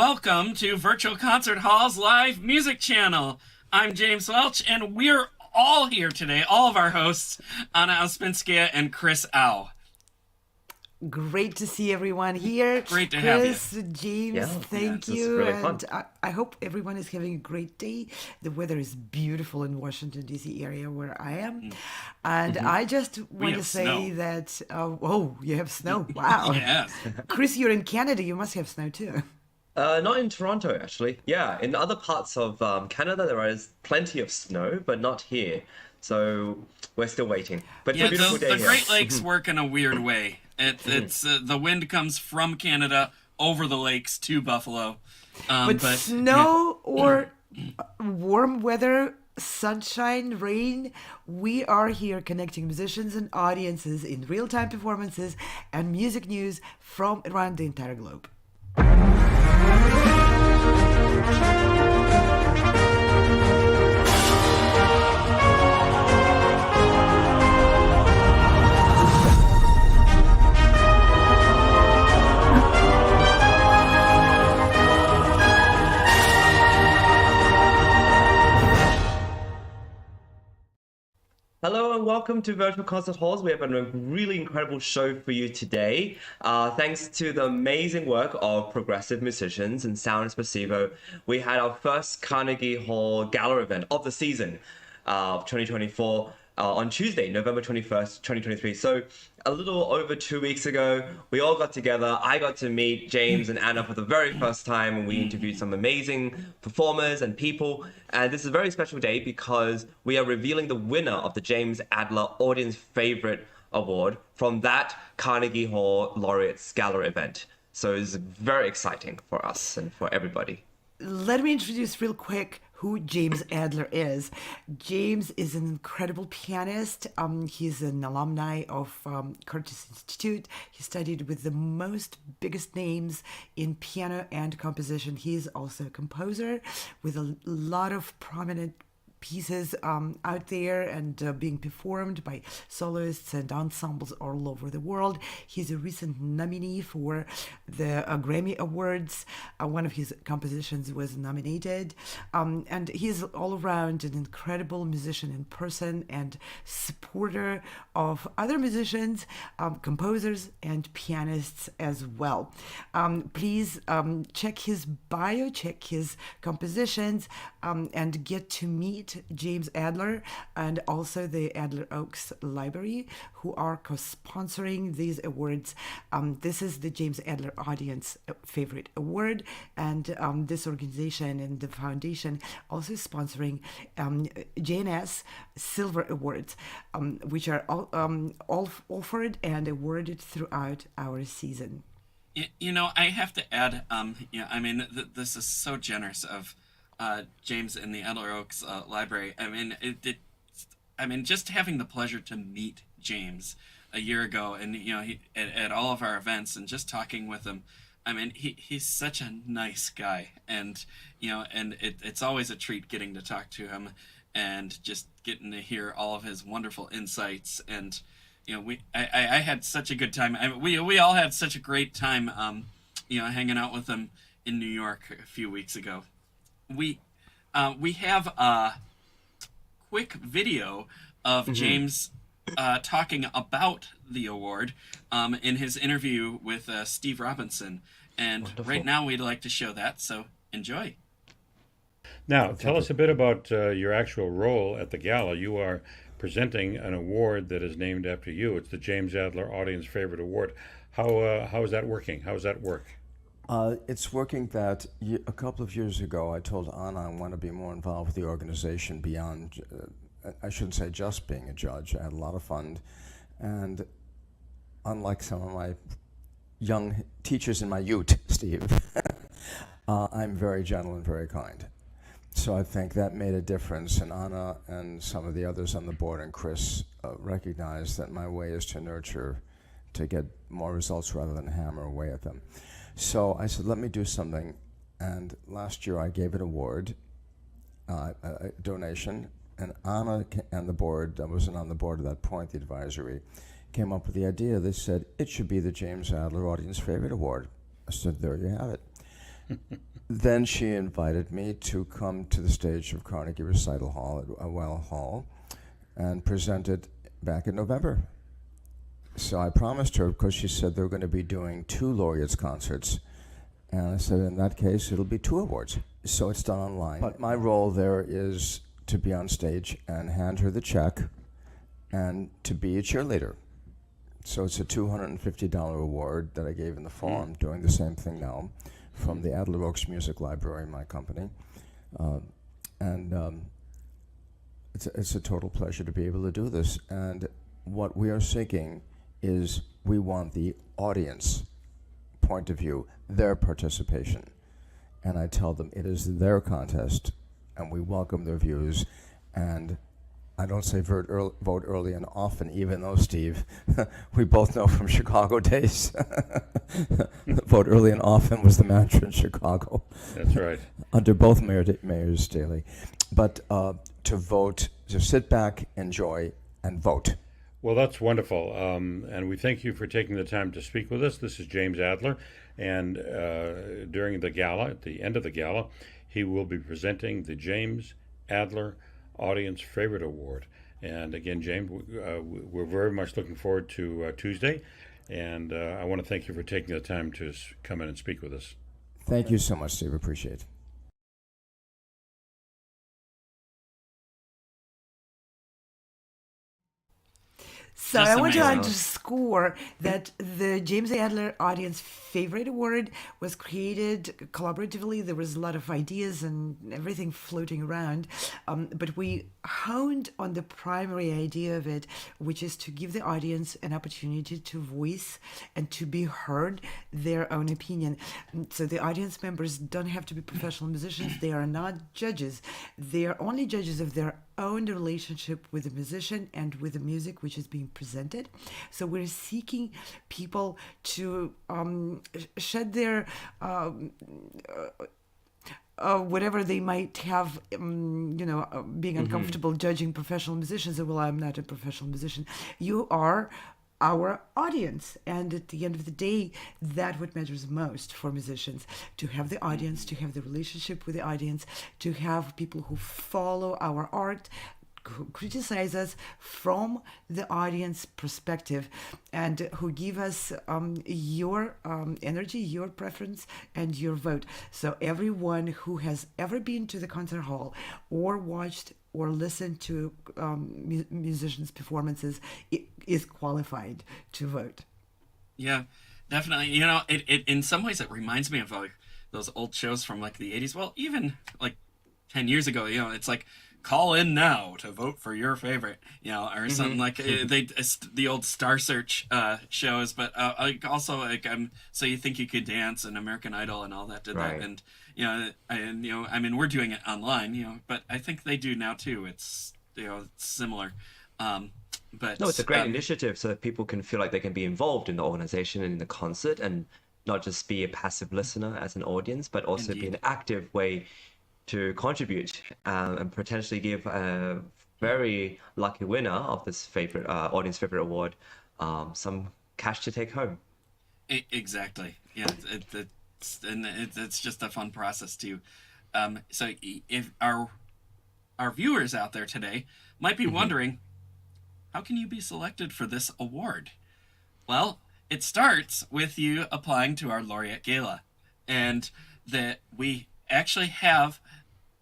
Welcome to Virtual Concert Hall's live music channel. I'm James Welch, and we're all here today, all of our hosts, Anna Auspinskaya and Chris Au. Great to see everyone here. Great to have you. Chris, James, thank you. Really and I hope everyone is having a great day. The weather is beautiful in Washington, D.C. area where I am. And I just want to say snow. that, you have snow. Wow. Yes. Chris, you're in Canada. You must have snow too. Not in Toronto, actually. Yeah, in other parts of Canada, there is plenty of snow, but not here. So we're still waiting. But it's Yeah, a beautiful day the here. Great Lakes work in a weird way. It's the wind comes from Canada over the lakes to Buffalo. But snow or warm weather, sunshine, rain, we are here connecting musicians and audiences in real-time performances and music news from around the entire globe. Hello and welcome to Virtual Concert Halls. We have a really incredible show for you today. Thanks to the amazing work of progressive musicians and Sound Espressivo, we had our first Carnegie Hall Gala event of the season of 2024 on Tuesday, November 21st, 2023. So a little over 2 weeks ago, we all got together. I got to meet James and Anna for the very first time, and we interviewed some amazing performers and people. And this is a very special day because we are revealing the winner of the James Adler Audience Favorite Award from that Carnegie Hall Laureate Gala event. So it's very exciting for us and for everybody. Let me introduce real quick who James Adler is. James is an incredible pianist. He's an alumni of Curtis Institute. He studied with the biggest names in piano and composition. He's also a composer with a lot of prominent pieces out there and being performed by soloists and ensembles all over the world. He's a recent nominee for the Grammy Awards. One of his compositions was nominated. And he's all around an incredible musician in person and supporter of other musicians, composers, and pianists as well. Please check his bio, check his compositions, and get to meet James Adler and also the Adler Oaks Library, who are co-sponsoring these awards. This is the James Adler Audience Favorite Award, and this organization and the foundation also sponsoring JNS Silver Awards, which are all offered and awarded throughout our season. You know, I have to add, this is so generous of James in the Adler Oaks Library. Just having the pleasure to meet James a year ago, and he at all of our events, and just talking with him. He's such a nice guy, and it's always a treat getting to talk to him, and just getting to hear all of his wonderful insights. And I had such a good time. We all had such a great time, hanging out with him in New York a few weeks ago. We have a quick video of James talking about the award in his interview with Steve Robinson. And Wonderful. Right now we'd like to show that, so enjoy. Now, tell us a bit about your actual role at the gala. You are presenting an award that is named after you. It's the James Adler Audience Favorite Award. How is that working? How does that work? It's working that a couple of years ago I told Anna I want to be more involved with the organization beyond, I shouldn't say just being a judge. I had a lot of fun, and unlike some of my young teachers in my youth, Steve, I'm very gentle and very kind. So I think that made a difference, and Anna and some of the others on the board and Chris recognized that my way is to nurture, to get more results rather than hammer away at them. So I said, let me do something. And last year I gave an award, a donation, and Anna and the board, I wasn't on the board at that point, the advisory, came up with the idea. They said, it should be the James Adler Audience Favorite Award. I said, there you have it. then she invited me to come to the stage of Carnegie Recital Hall at Well Hall and present it back in November. So I promised her, because she said they were going to be doing 2 laureates concerts. And I said, in that case, it'll be 2 awards. So it's done online. But my role there is to be on stage and hand her the check and to be a cheerleader. So it's a $250 award that I gave in the fall. I'm doing the same thing now from the Adler Oaks Music Library, my company. It's a total pleasure to be able to do this. And what we are seeking is we want the audience point of view, their participation. And I tell them it is their contest, and we welcome their views. And I don't say vote early and often, even though, Steve, we both know from Chicago days, vote early and often was the mantra in Chicago. That's right. Under both mayors Daley. But to vote, to sit back, enjoy, and vote. Well, that's wonderful. And we thank you for taking the time to speak with us. This is James Adler. And during the gala, at the end of the gala, he will be presenting the James Adler Audience Favorite Award. And again, James, we're very much looking forward to Tuesday. And I want to thank you for taking the time to come in and speak with us. Thank you so much, Steve. Appreciate it. So Just I want to amazing. underscore that the James Adler Audience Favorite Award was created collaboratively. There was a lot of ideas and everything floating around, but we honed on the primary idea of it, which is to give the audience an opportunity to voice and to be heard their own opinion. So the audience members don't have to be professional musicians. They are not judges. They are only judges of their own relationship with the musician and with the music which is being presented. So we're seeking people to shed their whatever they might have, being uncomfortable judging professional musicians. Well, I'm not a professional musician. You are our audience, and at the end of the day, that's what matters most for musicians: to have the audience, to have the relationship with the audience, to have people who follow our art, who criticize us from the audience perspective, and who give us your energy, your preference, and your vote. So everyone who has ever been to the concert hall or watched or listened to musicians' performances is qualified to vote. Yeah, definitely. You know, it in some ways it reminds me of like those old shows from like the 80s. Well, even like 10 years ago, you know, it's like call in now to vote for your favorite, you know, or something like the old Star Search shows, but like also like So You Think You Could Dance and American Idol and all that did Right. that, and I mean we're doing it online, you know, but I think they do now too. It's it's similar. But No, it's a great initiative so that people can feel like they can be involved in the organization and in the concert and not just be a passive listener as an audience, but also be an active way to contribute and potentially give a very lucky winner of this favorite audience favorite award some cash to take home. Exactly. Yeah, it's just a fun process too. So if our viewers out there today might be wondering, how can you be selected for this award? Well, it starts with you applying to our Laureate Gala, and that we actually have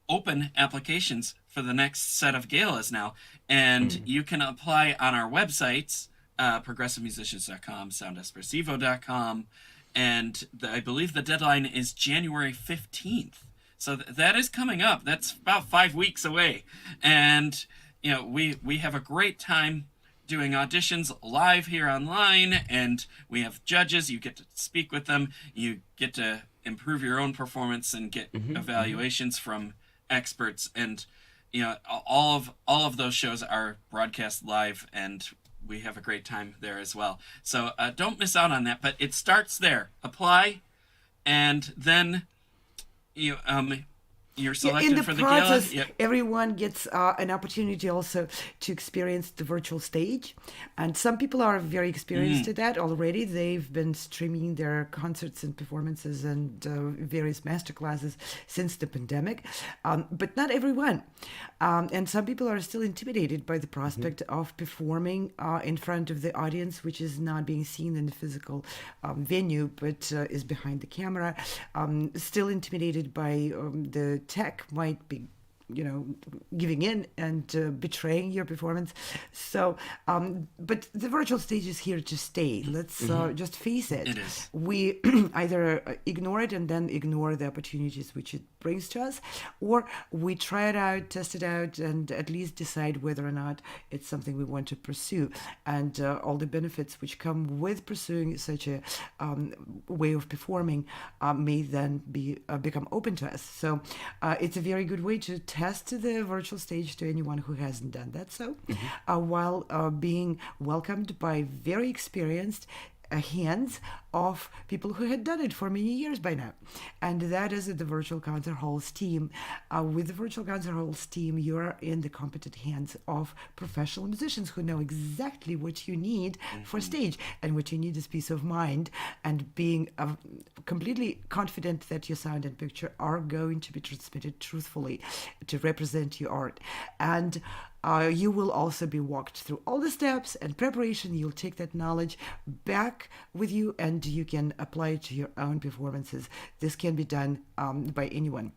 open applications for the next set of galas now, and you can apply on our websites, progressivemusicians.com, soundespressivo.com, and I believe the deadline is January 15th. So that is coming up. That's about 5 weeks away, and we have a great time doing auditions live here online, and we have judges. You get to speak with them. You get to improve your own performance and get evaluations from experts, and all of those shows are broadcast live, and we have a great time there as well. So don't miss out on that. But it starts there. Apply, and then you're Yeah, selected in the for the process, gala. Yep. everyone gets an opportunity also to experience the virtual stage. And some people are very experienced at that already. They've been streaming their concerts and performances and various master classes since the pandemic, but not everyone. And some people are still intimidated by the prospect of performing in front of the audience, which is not being seen in the physical venue, but is behind the camera. Still intimidated by the tech might be, giving in and betraying your performance. So, but the virtual stage is here to stay. Let's just face it. It is. We either ignore it and then ignore the opportunities which it brings to us, or we try it out, test it out, and at least decide whether or not it's something we want to pursue. And all the benefits which come with pursuing such a way of performing may then become open to us. So it's a very good way to test the virtual stage to anyone who hasn't done that so, while being welcomed by very experienced hands of people who had done it for many years by now. And that is the Virtual Concert Halls team. With the Virtual Concert Halls team, you're in the competent hands of professional musicians who know exactly what you need for stage. And what you need is peace of mind and being completely confident that your sound and picture are going to be transmitted truthfully to represent your art. And you will also be walked through all the steps and preparation. You'll take that knowledge back with you and you can apply it to your own performances. This can be done by anyone.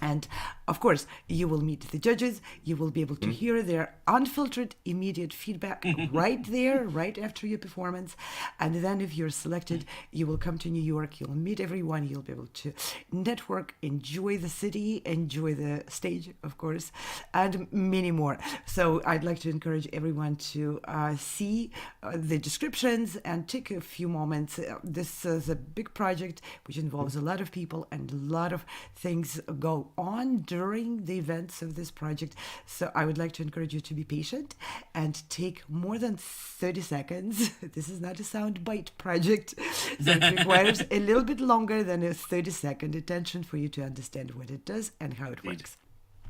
And of course, you will meet the judges. You will be able to hear their unfiltered, immediate feedback right there, right after your performance. And then if you're selected, you will come to New York. You'll meet everyone. You'll be able to network, enjoy the city, enjoy the stage, of course, and many more. So I'd like to encourage everyone to see the descriptions and take a few moments. This is a big project which involves a lot of people and a lot of things go on during the events of this project. So I would like to encourage you to be patient and take more than 30 seconds. This is not a soundbite project. So it requires a little bit longer than a 30-second attention for you to understand what it does and how it works.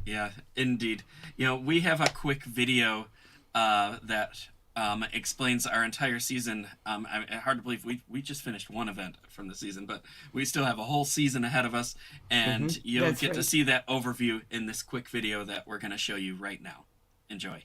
Yeah, indeed. We have a quick video that explains our entire season. Hard to believe we just finished one event from the season, but we still have a whole season ahead of us, and you'll That's get to right. see that overview in this quick video that we're going to show you right now. Enjoy.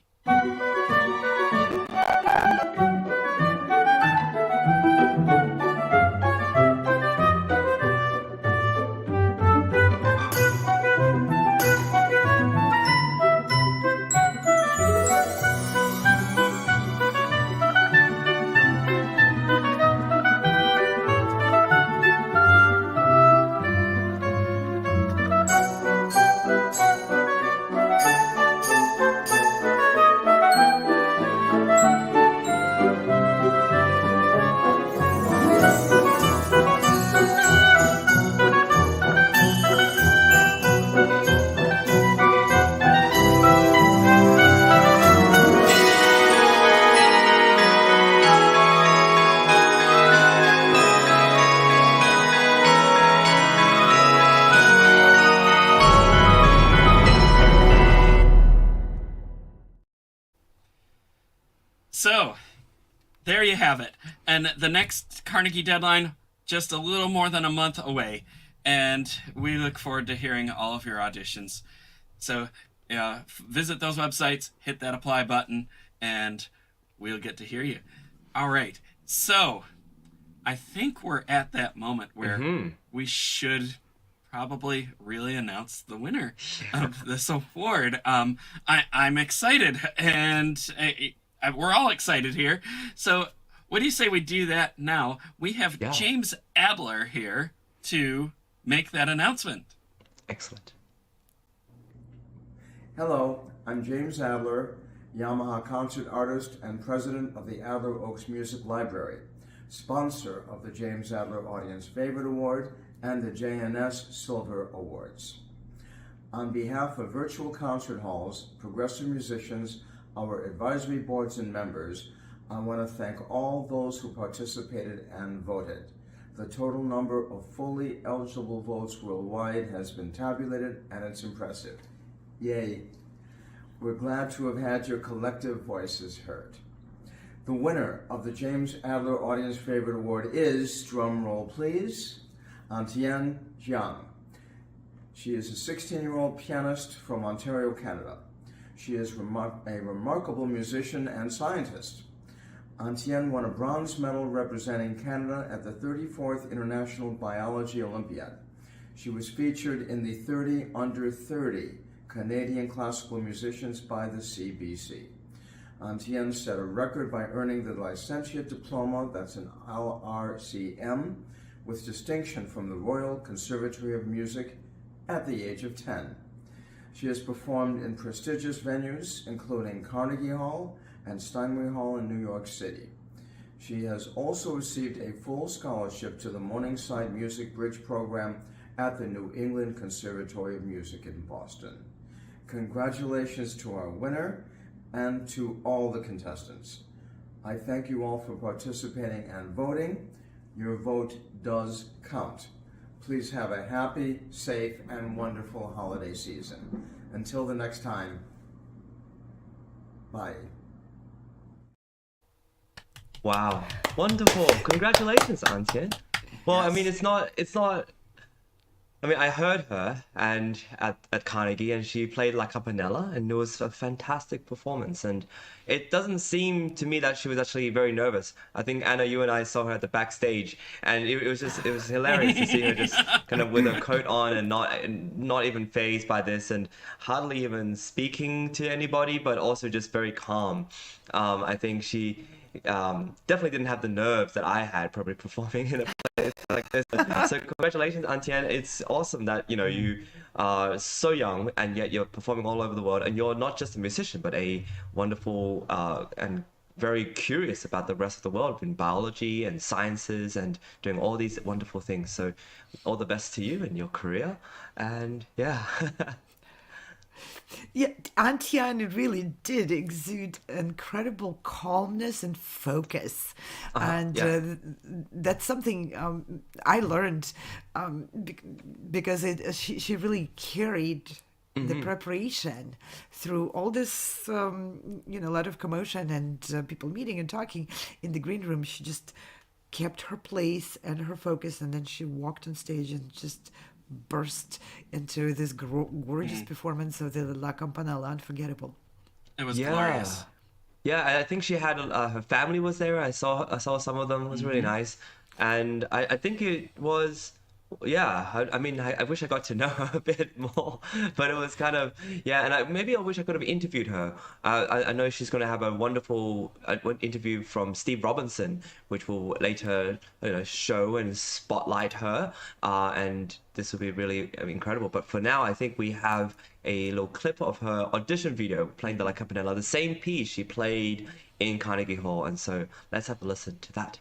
So, there you have it. And the next Carnegie deadline, just a little more than a month away. And we look forward to hearing all of your auditions. So, visit those websites, hit that apply button, and we'll get to hear you. All right. So, I think we're at that moment where we should probably really announce the winner of this award. I'm excited, and we're all excited here. So what do you say we do that now? We have James Adler here to make that announcement. Excellent. Hello, I'm James Adler, Yamaha concert artist and president of the Adler Oaks Music Library, sponsor of the James Adler Audience Favorite Award and the JNS Silver Awards. On behalf of Virtual Concert Halls, progressive musicians, our advisory boards and members, I want to thank all those who participated and voted. The total number of fully eligible votes worldwide has been tabulated, and it's impressive. Yay. We're glad to have had your collective voices heard. The winner of the James Adler Audience Favorite Award is, drum roll please, Antienne Jiang. She is a 16-year-old pianist from Ontario, Canada. She is a remarkable musician and scientist. Antienne won a bronze medal representing Canada at the 34th International Biology Olympiad. She was featured in the 30 Under 30 Canadian Classical Musicians by the CBC. Antienne set a record by earning the licentiate diploma, that's an LRCM, with distinction from the Royal Conservatory of Music at the age of 10. She has performed in prestigious venues, including Carnegie Hall and Steinway Hall in New York City. She has also received a full scholarship to the Morningside Music Bridge program at the New England Conservatory of Music in Boston. Congratulations to our winner and to all the contestants. I thank you all for participating and voting. Your vote does count. Please have a happy, safe, and wonderful holiday season. Until the next time, bye. Wow, wonderful! Congratulations, Antje. Well, I mean, it's not. I mean, I heard her and at Carnegie, and she played La Campanella, and it was a fantastic performance. And it doesn't seem to me that she was actually very nervous. I think Anna, you and I saw her at the backstage, and it was hilarious to see her just kind of with her coat on and not even fazed by this, and hardly even speaking to anybody, but also just very calm. I think she definitely didn't have the nerves that I had probably performing in a place like this. So congratulations, Antienne. It's awesome that you are so young and yet you're performing all over the world, and you're not just a musician but a wonderful and very curious about the rest of the world in biology and sciences and doing all these wonderful things. So all the best to you in your career, and yeah. Yeah, Antiane really did exude incredible calmness and focus, and that's something I learned because she really carried the preparation through all this, lot of commotion and people meeting and talking in the green room. She just kept her place and her focus, and then she walked on stage and just burst into this gorgeous performance of the La Campanella. Unforgettable. It was glorious. Yeah, I think she had her family was there. I saw some of them. It was really nice, and I think it was. Yeah, I mean, I wish I got to know her a bit more, but it was kind of, and maybe I wish I could have interviewed her. I know she's going to have a wonderful interview from Steve Robinson, which will later show and spotlight her, and this will be really incredible. But for now, I think we have a little clip of her audition video playing the La Campanella, the same piece she played in Carnegie Hall, and so let's have a listen to that.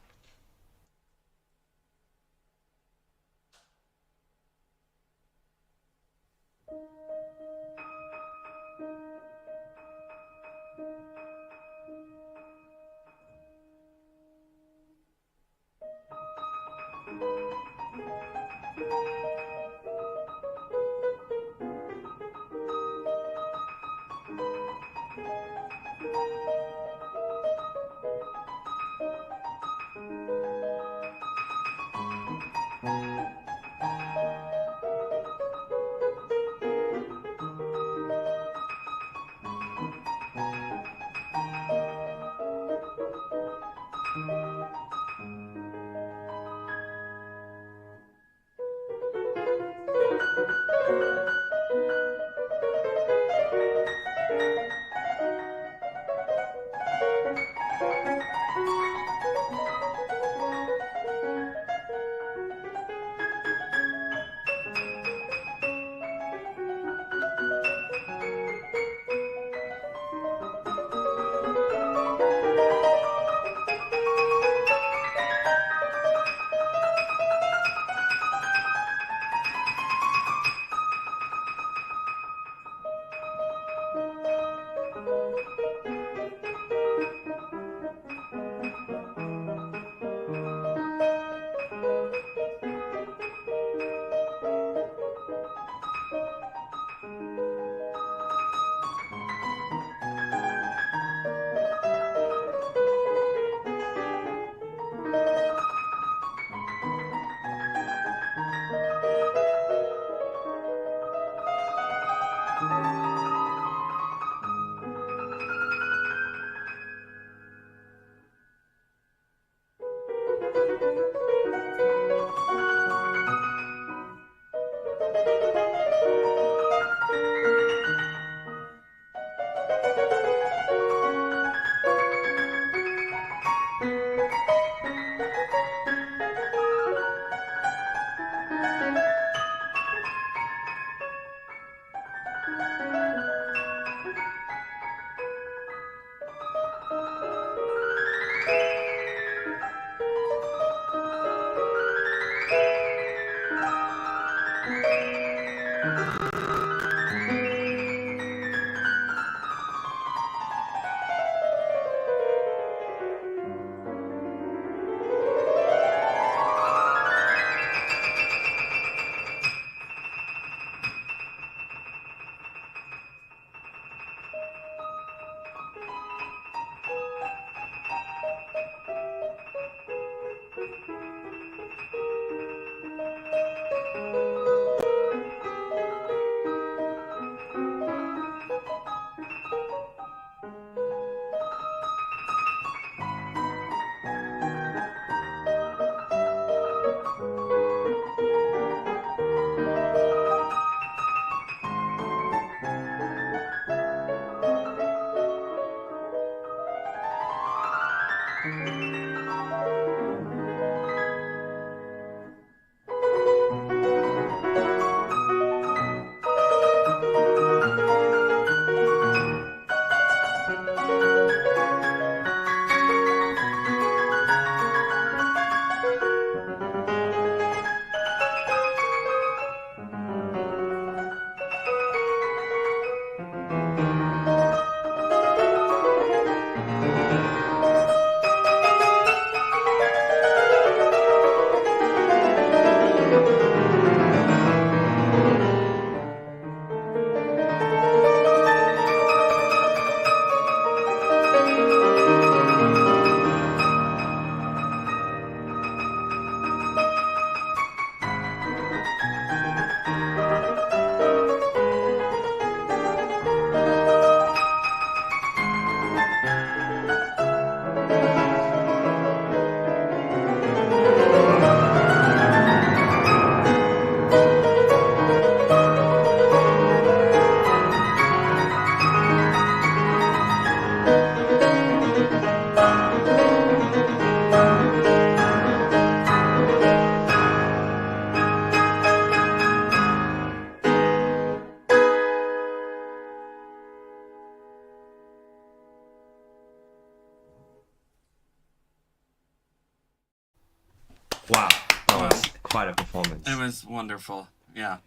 Wow, that was quite a performance. It was wonderful. Yeah.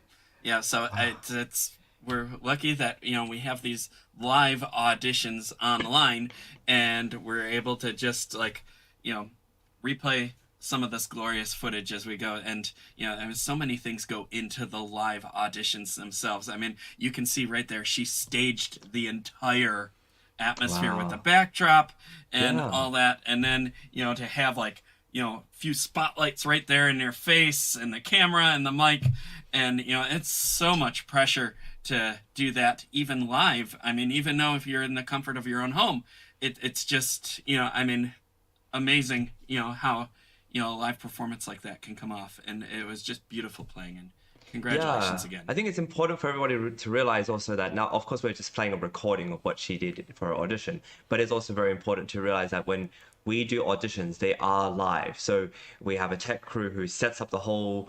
Yeah, so we're lucky that, we have these live auditions online, and we're able to just replay some of this glorious footage as we go. And, so many things go into the live auditions themselves. I mean, you can see right there, she staged the entire atmosphere with the backdrop and all that. And then, to have a few spotlights right there in your face and the camera and the mic. And, it's so much pressure to do that even live. I mean, even though if you're in the comfort of your own home, it's just, amazing, how, a live performance like that can come off. And it was just beautiful playing. And congratulations again. I think it's important for everybody to realize also that now, of course, we're just playing a recording of what she did for her audition, but it's also very important to realize that when we do auditions, they are live. So we have a tech crew who sets up the whole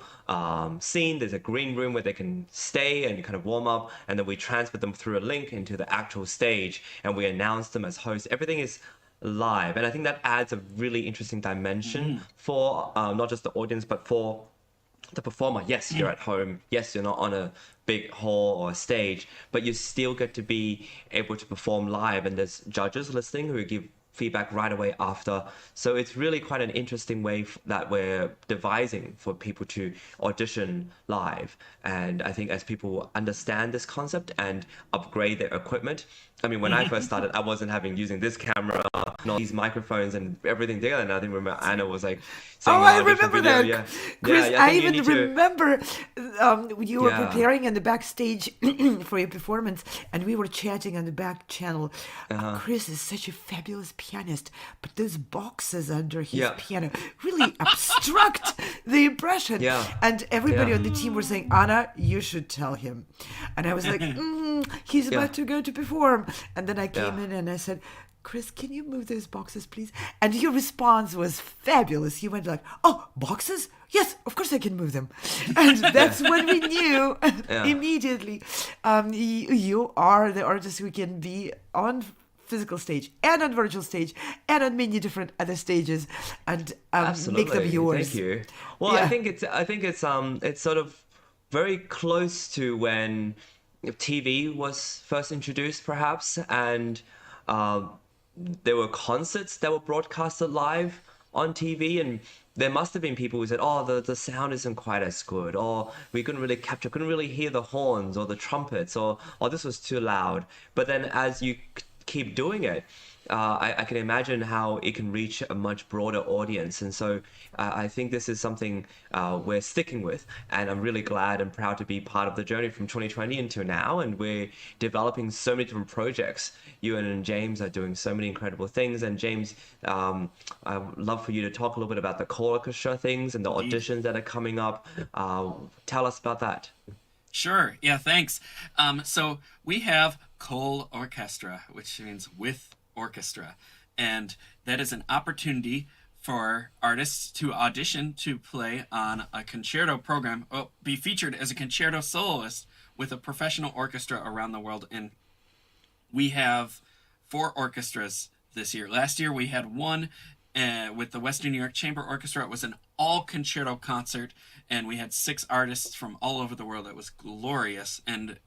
scene. There's a green room where they can stay and kind of warm up, and then we transfer them through a link into the actual stage, and we announce them as hosts. Everything is live, and I think that adds a really interesting dimension for not just the audience, but for the performer. Yes, you're at home. Yes, you're not on a big hall or a stage, but you still get to be able to perform live, and there's judges listening who give feedback right away after. So it's really quite an interesting way that we're devising for people to audition live. And I think as people understand this concept and upgrade their equipment, I mean, when I first started, I wasn't using this camera, and all these microphones and everything together. And I think remember Anna was like saying, I remember that. Yeah. Chris, Yeah, I even remember you were preparing in the backstage for your performance, and we were chatting on the back channel. Chris is such a fabulous pianist, but those boxes under his piano really obstruct the impression. Yeah. And everybody on the team were saying, Anna, you should tell him. And I was like, he's about to go to perform. And then I came in and I said, Chris, can you move those boxes, please? And your response was fabulous. You went like, oh, boxes? Yes, of course I can move them. And that's when we knew immediately you are the artist who can be on physical stage and on virtual stage and on many different other stages and make them yours. Thank you. Well, I think it's sort of very close to when TV was first introduced, perhaps, and there were concerts that were broadcasted live on TV, and there must have been people who said, oh, the sound isn't quite as good, or we couldn't really hear the horns or the trumpets, or this was too loud. But then as you keep doing it, I can imagine how it can reach a much broader audience. And so I think this is something we're sticking with. And I'm really glad and proud to be part of the journey from 2020 until now. And we're developing so many different projects. You and James are doing so many incredible things. And James, I would love for you to talk a little bit about the choral orchestra things and the auditions that are coming up. Tell us about that. Sure. Yeah, thanks. So we have Chol Orchestra, which means with orchestra. and that is an opportunity for artists to audition to play on a concerto program, be featured as a concerto soloist with a professional orchestra around the world. And we have 4 orchestras this year. Last year we had one with the Western New York Chamber Orchestra. It was an all concerto concert, and we had 6 artists from all over the world. It was glorious, and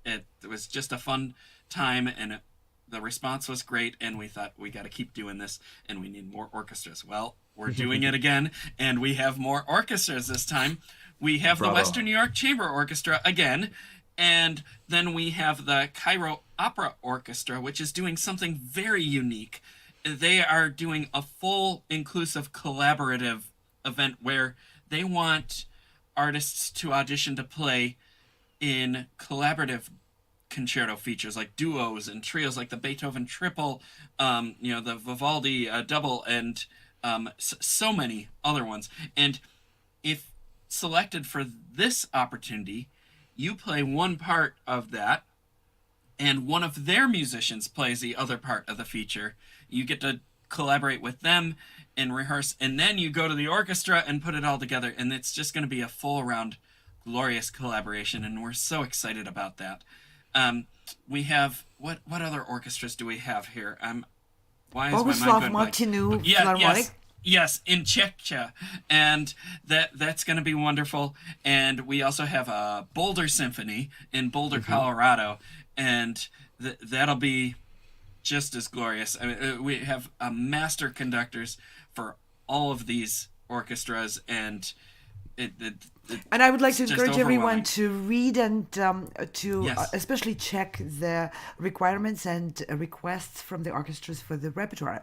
it was just a fun time, and the response was great, and we thought we got to keep doing this, and we need more orchestras. Well, we're doing it again, and we have more orchestras this time. We have Bravo. the Western New York Chamber Orchestra again, and then we have the Cairo Opera Orchestra, which is doing something very unique. They are doing a full, inclusive, collaborative event where they want artists to audition to play in collaborative concerto features like duos and trios, like the Beethoven triple, the Vivaldi double, and so many other ones. And if selected for this opportunity, you play one part of that, and one of their musicians plays the other part of the feature. You get to collaborate with them and rehearse, and then you go to the orchestra and put it all together, and it's just going to be a full around glorious collaboration, and we're so excited about that. We have what other orchestras do we have here? Why is my mind going blank? Martinu Yeah, Philharmonic. yes, in Czechia, and that's going to be wonderful. And we also have a Boulder Symphony in Boulder, Colorado, and that'll be just as glorious. I mean, we have master conductors for all of these orchestras, and And I would like to it's just encourage everyone overwhelming. to read and to Yes. especially check the requirements and requests from the orchestras for the repertoire.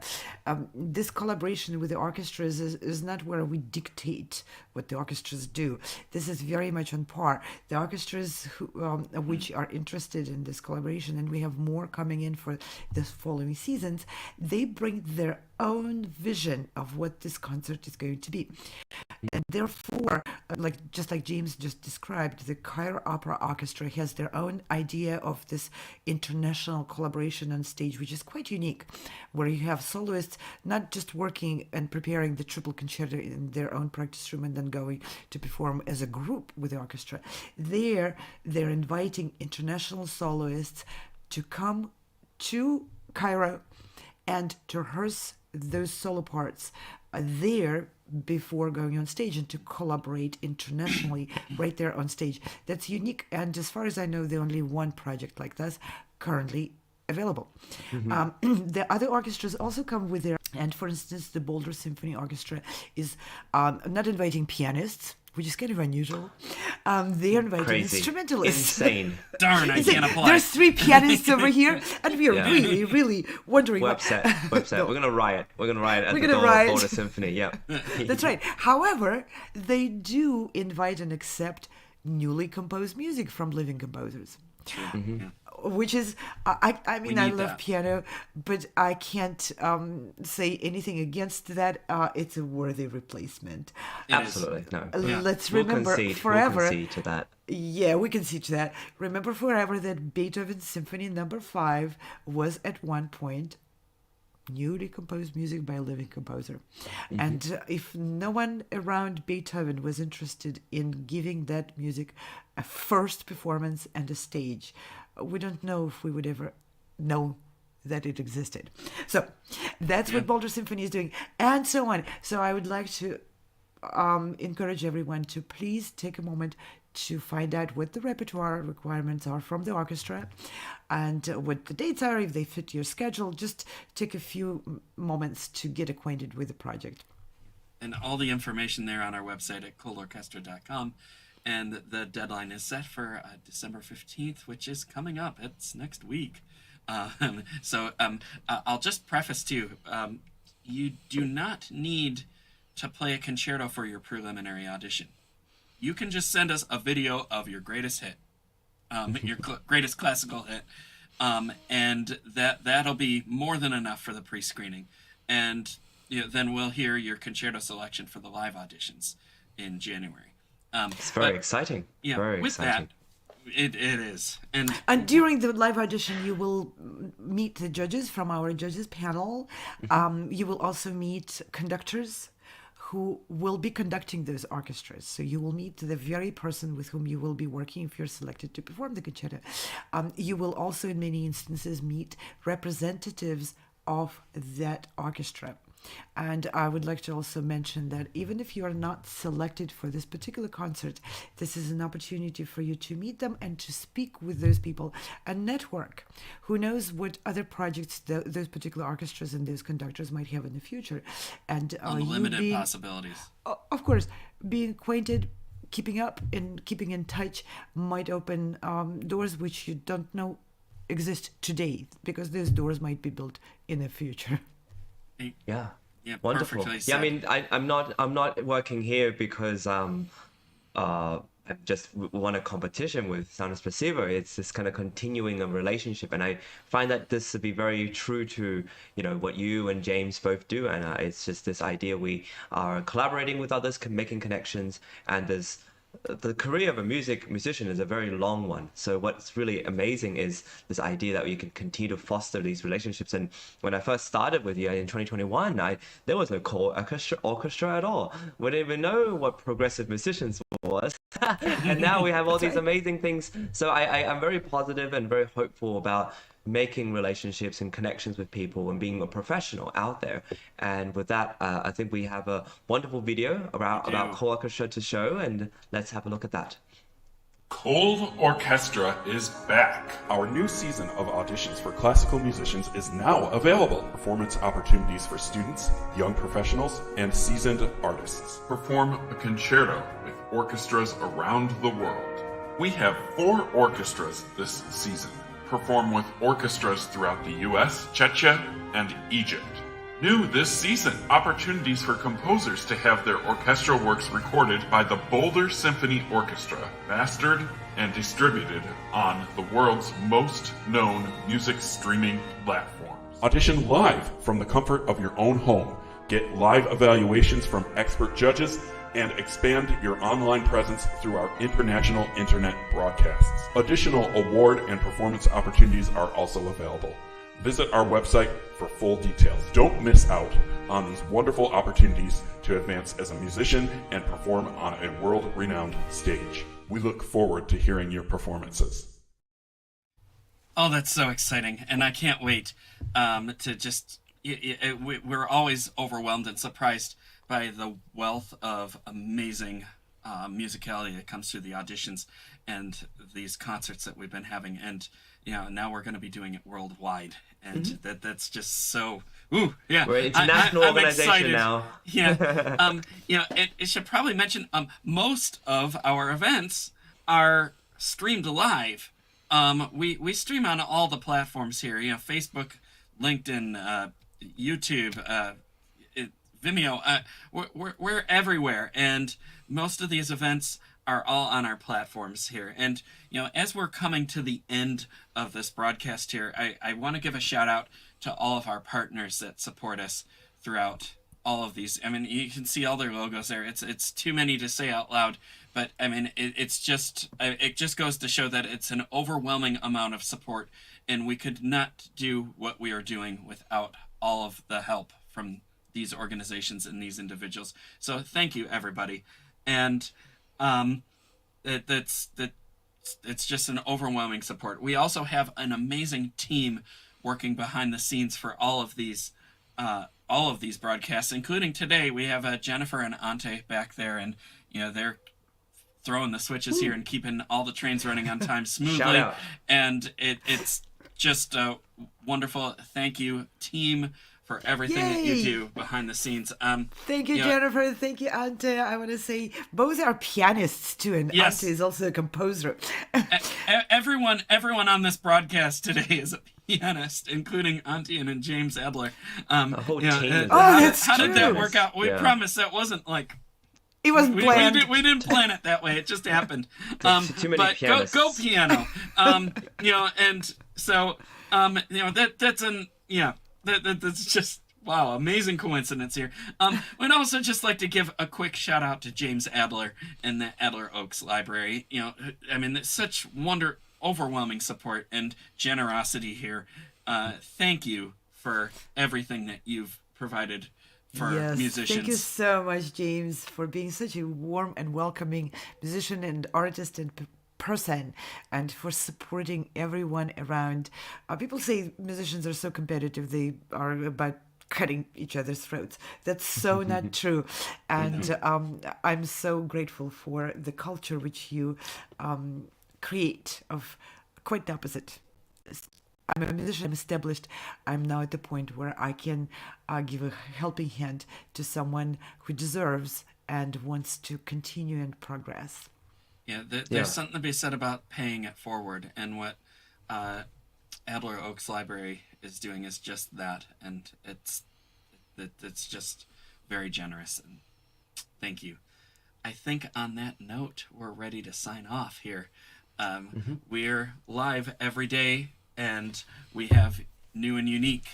This collaboration with the orchestras is not where we dictate what the orchestras do. This is very much on par. The orchestras which are interested in this collaboration, and we have more coming in for the following seasons, they bring their own vision of what this concert is going to be. And therefore, just like James just described, the Cairo Opera Orchestra has their own idea of this international collaboration on stage, which is quite unique, where you have soloists not just working and preparing the triple concerto in their own practice room and then going to perform as a group with the orchestra. They're inviting international soloists to come to Cairo and to rehearse those solo parts there before going on stage, and to collaborate internationally right there on stage. That's unique, and as far as I know, the only one project like this currently available. The other orchestras also come with their, and for instance, the Boulder Symphony Orchestra is not inviting pianists, which is kind of unusual. They're inviting Crazy. instrumentalists. Insane. Darn, I can't apply. There's 3 pianists over here, and we are Yeah. really, really wondering Website. No. We're gonna riot. We're gonna riot at We're the gonna door riot. of Boulder Symphony. Yeah. That's right. However, they do invite and accept newly composed music from living composers. Which is, I mean, I need love that. piano, but I can't say anything against that. It's a worthy replacement. It is. Absolutely. No. Let's We'll remember concede. forever. We'll concede to that. Yeah, we can see to that. Remember forever that Beethoven's Symphony Number 5 was at one point newly composed music by a living composer. And if no one around Beethoven was interested in giving that music a first performance and a stage, we don't know if we would ever know that it existed. So that's what Boulder Symphony is doing, and so on. So I would like to encourage everyone to please take a moment to find out what the repertoire requirements are from the orchestra and what the dates are, if they fit your schedule. Just take a few moments to get acquainted with the project. And all the information there on our website at coldorchestra.com. And the deadline is set for December 15th, which is coming up. It's next week. I'll just preface too, you do not need to play a concerto for your preliminary audition. You can just send us a video of your greatest hit, your greatest classical hit, and that'll be more than enough for the pre-screening. And then we'll hear your concerto selection for the live auditions in January. It's very exciting. Yeah, Very with exciting. It is. And during the live audition, you will meet the judges from our judges panel. You will also meet conductors who will be conducting those orchestras. So you will meet the very person with whom you will be working if you're selected to perform the concerto. You will also, in many instances, meet representatives of that orchestra. And I would like to also mention that even if you are not selected for this particular concert, this is an opportunity for you to meet them and to speak with those people and network. Who knows what other projects those particular orchestras and those conductors might have in the future. And unlimited possibilities. Of course, being acquainted, keeping up and keeping in touch might open doors which you don't know exist today, because those doors might be built in the future. Yeah. Yeah, Wonderful. perfectly Yeah, I said. mean, I'm not working here because I just won a competition with Sound Espressivo. It's this kind of continuing a relationship, and I find that this to be very true to what you and James both do, and it's just this idea we are collaborating with others, making connections, and there's the career of a musician is a very long one. So what's really amazing is this idea that we can continue to foster these relationships. And when I first started with you in 2021, there was no core orchestra at all. We didn't even know what progressive musicians was. And now we have all these amazing things. So I'm very positive and very hopeful about making relationships and connections with people and being a professional out there. And with that, I think we have a wonderful video about co-orchestra to show, and let's have a look at that. Cold Orchestra is back. Our new season of auditions for classical musicians is now available. Performance opportunities for students, young professionals, and seasoned artists. Perform a concerto with orchestras around the world. We have 4 orchestras this season. Perform with orchestras throughout the US, Czechia, and Egypt. New this season, opportunities for composers to have their orchestral works recorded by the Boulder Symphony Orchestra, mastered and distributed on the world's most known music streaming platforms. Audition live from the comfort of your own home. Get live evaluations from expert judges and expand your online presence through our international internet broadcasts. Additional award and performance opportunities are also available. Visit our website for full details. Don't miss out on these wonderful opportunities to advance as a musician and perform on a world-renowned stage. We look forward to hearing your performances. Oh, that's so exciting. And I can't wait to just... We're always overwhelmed and surprised by the wealth of amazing musicality that comes through the auditions and these concerts that we've been having. And now we're going to be doing it worldwide, and that's just so. Ooh, yeah. We're an international organization now. Yeah. It should probably mention most of our events are streamed live. We stream on all the platforms here. Facebook, LinkedIn, YouTube, Vimeo. We're everywhere, and most of these events are all on our platforms here. And as we're coming to the end of this broadcast here, I want to give a shout out to all of our partners that support us throughout all of these. I mean, you can see all their logos there. It's too many to say out loud, but I mean, it just goes to show that it's an overwhelming amount of support, and we could not do what we are doing without all of the help from these organizations and these individuals. So thank you, everybody. And it's just an overwhelming support. We also have an amazing team working behind the scenes for all of these broadcasts, including today. We have Jennifer and Ante back there, and they're throwing the switches here and keeping all the trains running on time smoothly. Shout out. And it's just wonderful. Thank you, team, for everything that you do behind the scenes. Thank you, Jennifer. Thank you, Ante. I want to say both are pianists too, and yes. Ante is also a composer. Everyone on this broadcast today is a pianist, including Ante and James Adler. A whole team. How did that work out? We promise that wasn't like it wasn't planned. We didn't plan it that way. It just happened. Too many but pianists. Go piano. And so that's that's just Wow, amazing coincidence here. We'd also just like to give a quick shout out to James Adler and the Adler Oaks Library. You know, I mean, it's such overwhelming support and generosity here. Thank you for everything that you've provided for Yes, musicians. thank you so much, James, for being such a warm and welcoming musician and artist and person, and for supporting everyone around. People say musicians are so competitive; they are about cutting each other's throats. That's so not true. And I'm so grateful for the culture which you create of quite the opposite. I'm a musician, I'm established. I'm now at the point where I can give a helping hand to someone who deserves and wants to continue and progress. Yeah, there's something to be said about paying it forward, and what Adler Oaks Library is doing is just that, and it's just very generous, and thank you. I think on that note, we're ready to sign off here. We're live every day, and we have new and unique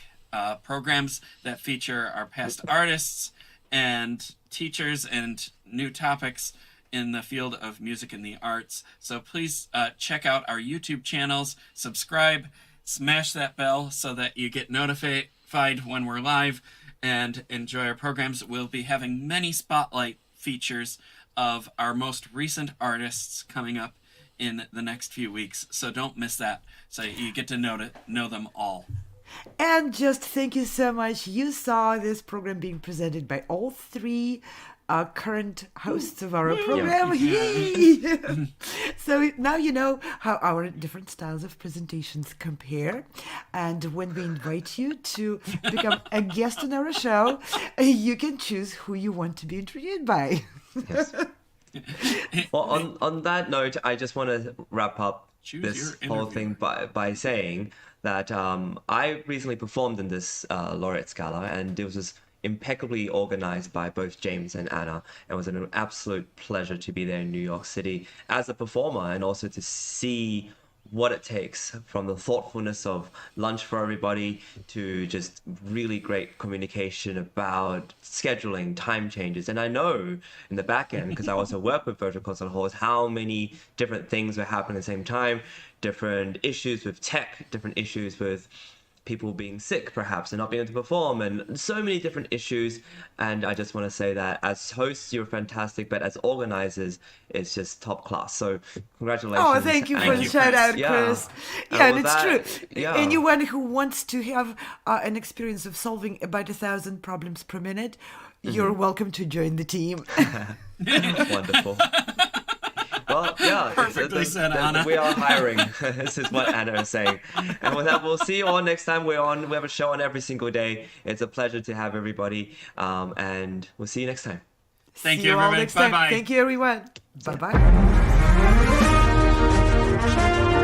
programs that feature our past artists and teachers and new topics in the field of music and the arts. So please check out our YouTube channels, subscribe, smash that bell so that you get notified when we're live, and enjoy our programs. We'll be having many spotlight features of our most recent artists coming up in the next few weeks. So don't miss that. So you get to know them all. And just thank you so much. You saw this program being presented by all three current hosts of our program. So now you know how our different styles of presentations compare. And when we invite you to become a guest on our show, you can choose who you want to be interviewed by. Yes. Well, on that note, I just want to wrap up this whole thing by saying that I recently performed in this Laureate Gala, and it was just impeccably organized by both James and Anna. It was an absolute pleasure to be there in New York City as a performer, and also to see what it takes, from the thoughtfulness of lunch for everybody to just really great communication about scheduling, time changes. And I know in the back end, because I also work with virtual concert halls, how many different things were happening at the same time, different issues with tech, different issues with people being sick perhaps and not being able to perform, and so many different issues. And I just want to say that as hosts, you're fantastic, but as organizers, it's just top class. So congratulations. Oh, thank you for the shout out, Chris. Yeah, and it's true. Yeah. Anyone who wants to have an experience of solving about 1,000 problems per minute, you're welcome to join the team. Wonderful. Well, yeah, Perfectly said, Anna. We are hiring. This is what Anna is saying. And with that, we'll see you all next time. We have a show on every single day. It's a pleasure to have everybody, and we'll see you next time. Thank See you, all everyone. next time. Bye-bye. Thank you, everyone. Bye-bye.